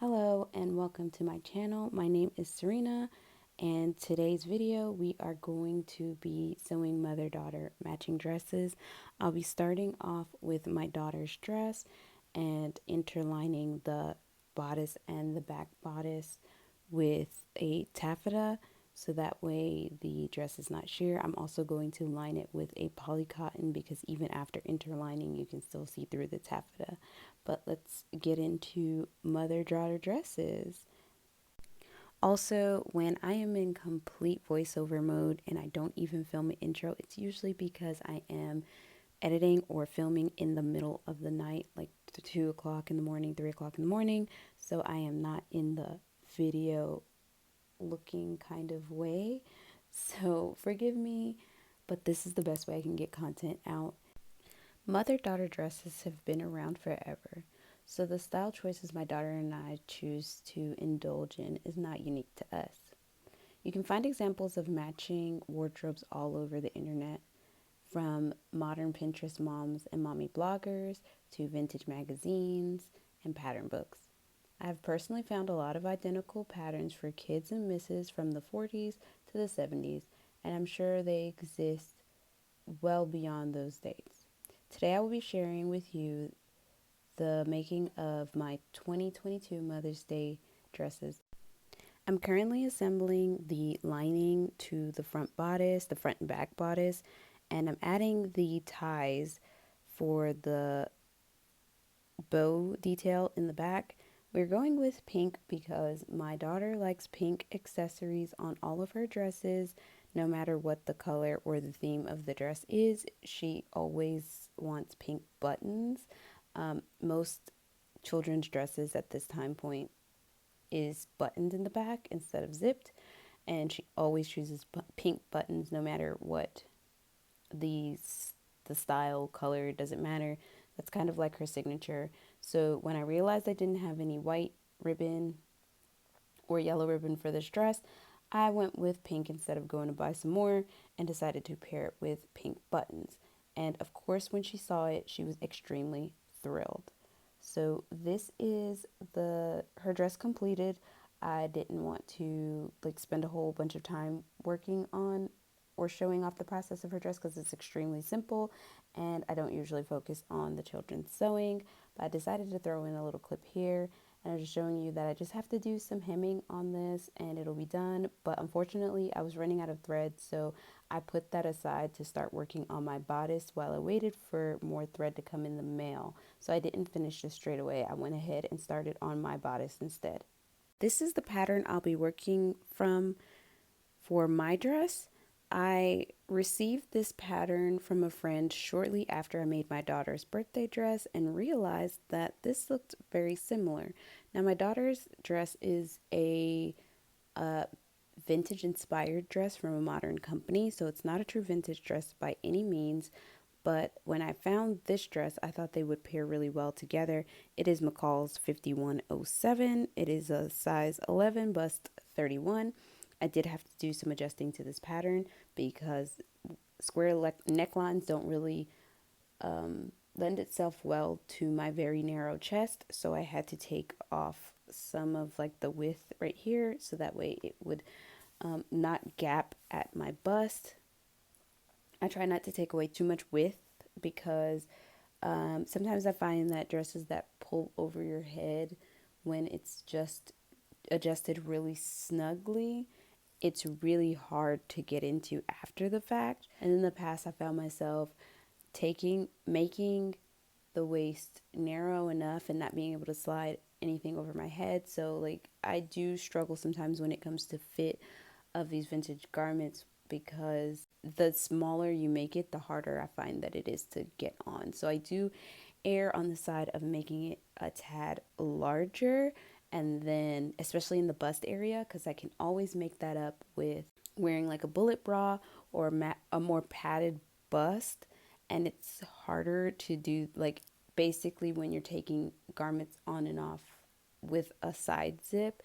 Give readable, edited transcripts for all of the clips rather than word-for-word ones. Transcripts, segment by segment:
Hello and welcome to my channel. My name is SewRena, and today's video we are going to be sewing mother-daughter matching dresses. I'll be starting off with my daughter's dress and interlining the bodice and the back bodice with a taffeta so that way the dress is not sheer. I'm also going to line it with a poly cotton because even after interlining you can still see through the taffeta. But let's get into mother-daughter dresses. Also, when I am in complete voiceover mode and I don't even film an intro, it's usually because I am editing or filming in the middle of the night, like 2 o'clock in the morning, 3 o'clock in the morning. So I am not in the video looking kind of way. So forgive me, but this is the best way I can get content out. Mother-daughter dresses have been around forever, so the style choices my daughter and I choose to indulge in is not unique to us. You can find examples of matching wardrobes all over the internet, from modern Pinterest moms and mommy bloggers to vintage magazines and pattern books. I have personally found a lot of identical patterns for kids and misses from the 40s to the 70s, and I'm sure they exist well beyond those dates. Today I will be sharing with you the making of my 2022 Mother's Day dresses. I'm currently assembling the lining to the front bodice, the front and back bodice, and I'm adding the ties for the bow detail in the back. We're going with pink because my daughter likes pink accessories on all of her dresses. No matter what the color or the theme of the dress is, she always wants pink buttons. Most children's dresses at this time point is buttoned in the back instead of zipped, and she always chooses pink buttons no matter what the style, color, doesn't matter. That's kind of like her signature. So when I realized I didn't have any white ribbon or yellow ribbon for this dress, I went with pink instead of going to buy some more and decided to pair it with pink buttons. And of course, when she saw it, she was extremely thrilled. So this is her dress completed. I didn't want to spend a whole bunch of time working on or showing off the process of her dress because it's extremely simple and I don't usually focus on the children's sewing, but I decided to throw in a little clip here, and I'm just showing you that I just have to do some hemming on this and it'll be done. But unfortunately I was running out of thread, so I put that aside to start working on my bodice while I waited for more thread to come in the mail. So I didn't finish this straight away. I went ahead and started on my bodice instead. This is the pattern I'll be working from for my dress. I received this pattern from a friend shortly after I made my daughter's birthday dress and realized that this looked very similar. Now, my daughter's dress is a vintage inspired dress from a modern company, so it's not a true vintage dress by any means. But when I found this dress, I thought they would pair really well together. It is McCall's 5107. It is a size 11, bust 31. I did have to do some adjusting to this pattern because square necklines don't really lend itself well to my very narrow chest. So I had to take off some of the width right here so that way it would not gap at my bust. I try not to take away too much width because sometimes I find that dresses that pull over your head when it's just adjusted really snugly, it's really hard to get into after the fact. And in the past I found myself making the waist narrow enough and not being able to slide anything over my head. So I do struggle sometimes when it comes to fit of these vintage garments because the smaller you make it, the harder I find that it is to get on. So I do err on the side of making it a tad larger, and then especially in the bust area, because I can always make that up with wearing a bullet bra or a more padded bust. And it's harder to do basically when you're taking garments on and off with a side zip,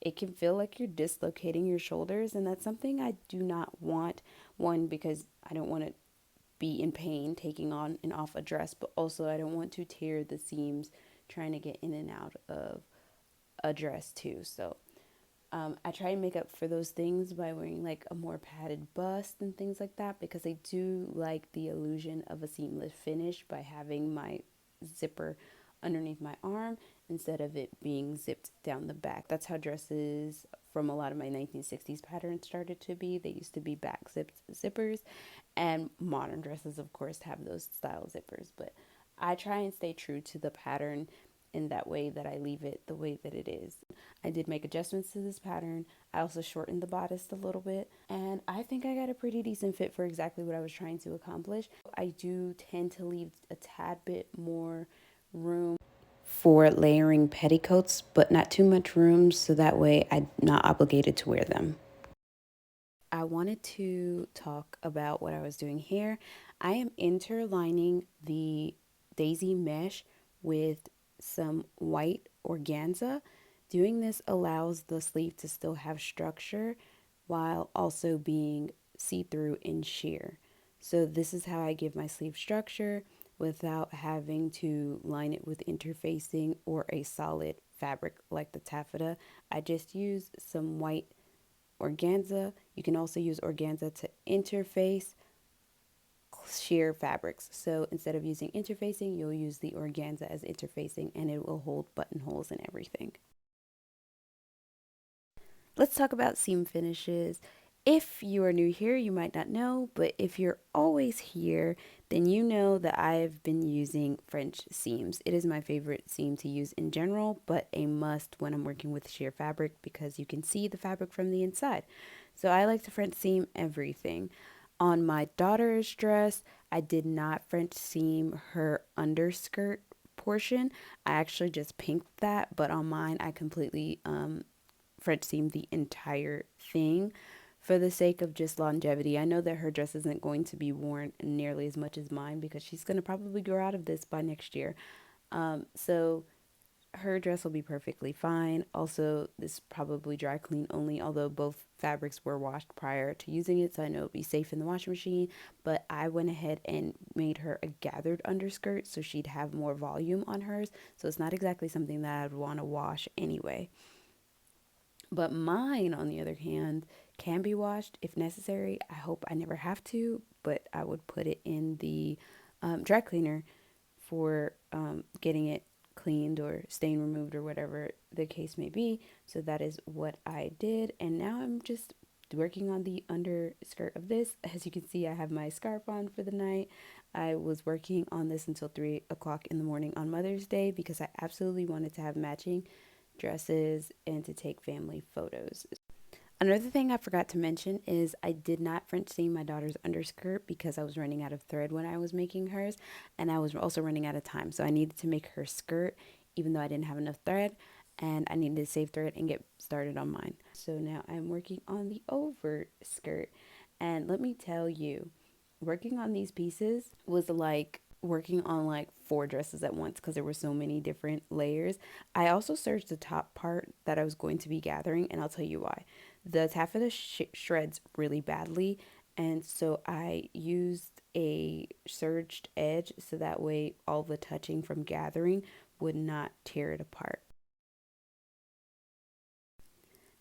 it can feel like you're dislocating your shoulders, and that's something I do not want. One, because I don't want to be in pain taking on and off a dress, but also I don't want to tear the seams trying to get in and out of a dress too. So I try and make up for those things by wearing like a more padded bust and things like that, because I do like the illusion of a seamless finish by having my zipper underneath my arm instead of it being zipped down the back. That's how dresses from a lot of my 1960s patterns started to be. They used to be back zipped zippers, and modern dresses, of course, have those style zippers. But I try and stay true to the pattern in that way, that I leave it the way that it is. I did make adjustments to this pattern. I also shortened the bodice a little bit, and I think I got a pretty decent fit for exactly what I was trying to accomplish. I do tend to leave a tad bit more room for layering petticoats, but not too much room, so that way I'm not obligated to wear them. I wanted to talk about what I was doing here. I am interlining the daisy mesh with some white organza. Doing this allows the sleeve to still have structure while also being see-through and sheer. So this is how I give my sleeve structure without having to line it with interfacing or a solid fabric like the taffeta. I just use some white organza. You can also use organza to interface sheer fabrics. So instead of using interfacing, you'll use the organza as interfacing, and it will hold buttonholes and everything. Let's talk about seam finishes. If you are new here, you might not know, but if you're always here, then you know that I've been using French seams. It is my favorite seam to use in general, but a must when I'm working with sheer fabric because you can see the fabric from the inside. So I like to French seam everything. On my daughter's dress, I did not French seam her underskirt portion. I actually just pinked that, but on mine, I completely French seam the entire thing for the sake of just longevity. I know that her dress isn't going to be worn nearly as much as mine because she's going to probably grow out of this by next year. So her dress will be perfectly fine. Also, this probably dry clean only, although both fabrics were washed prior to using it, so I know it'll be safe in the washing machine. But I went ahead and made her a gathered underskirt so she'd have more volume on hers. So it's not exactly something that I'd want to wash anyway. But mine, on the other hand, can be washed if necessary. I hope I never have to, but I would put it in the dry cleaner for getting it cleaned or stain removed or whatever the case may be. So that is what I did. And now I'm just working on the underskirt of this. As you can see, I have my scarf on for the night. I was working on this until 3 o'clock in the morning on Mother's Day because I absolutely wanted to have matching dresses and to take family photos. Another thing I forgot to mention is I did not French seam my daughter's underskirt because I was running out of thread when I was making hers, and I was also running out of time. So I needed to make her skirt even though I didn't have enough thread, and I needed to save thread and get started on mine. So now I'm working on the over skirt, and let me tell you, working on these pieces was like working on like 4 dresses at once because there were so many different layers. I also serged the top part that I was going to be gathering, and I'll tell you why. The taffeta shreds really badly, and so I used a serged edge so that way all the touching from gathering would not tear it apart.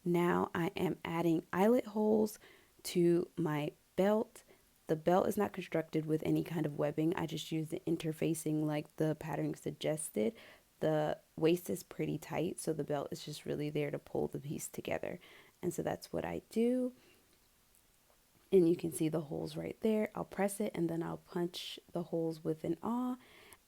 Now I am adding eyelet holes to my belt. The belt is not constructed with any kind of webbing. I just use the interfacing like the pattern suggested. The waist is pretty tight, so the belt is just really there to pull the piece together. And so that's what I do. And you can see the holes right there. I'll press it and then I'll punch the holes with an awl.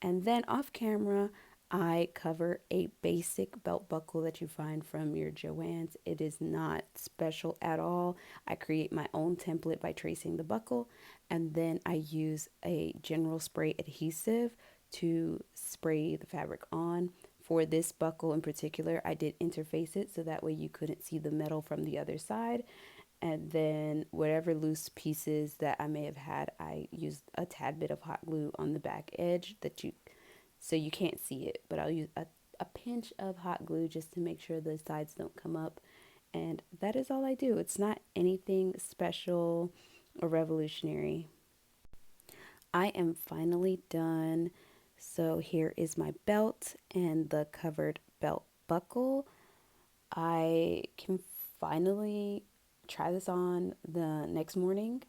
And then off camera, I cover a basic belt buckle that you find from your Joann's. It is not special at all. I create my own template by tracing the buckle, and then I use a general spray adhesive to spray the fabric on. For this buckle in particular, I did interface it so that way you couldn't see the metal from the other side. And then whatever loose pieces that I may have had, I used a tad bit of hot glue on the back edge so you can't see it, but I'll use a pinch of hot glue just to make sure the sides don't come up. And that is all I do. It's not anything special or revolutionary. I am finally done. So here is my belt and the covered belt buckle. I can finally try this on the next morning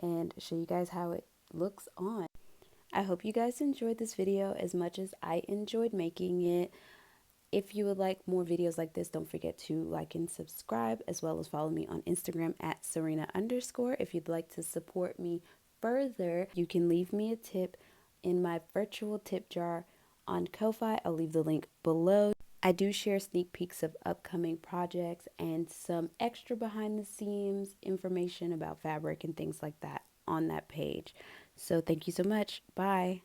and show you guys how it looks on. I hope you guys enjoyed this video as much as I enjoyed making it. If you would like more videos like this, don't forget to like and subscribe, as well as follow me on Instagram at SewRena_. If you'd like to support me further, you can leave me a tip in my virtual tip jar on Ko-Fi. I'll leave the link below. I do share sneak peeks of upcoming projects and some extra behind the scenes information about fabric and things like that on that page. So thank you so much. Bye.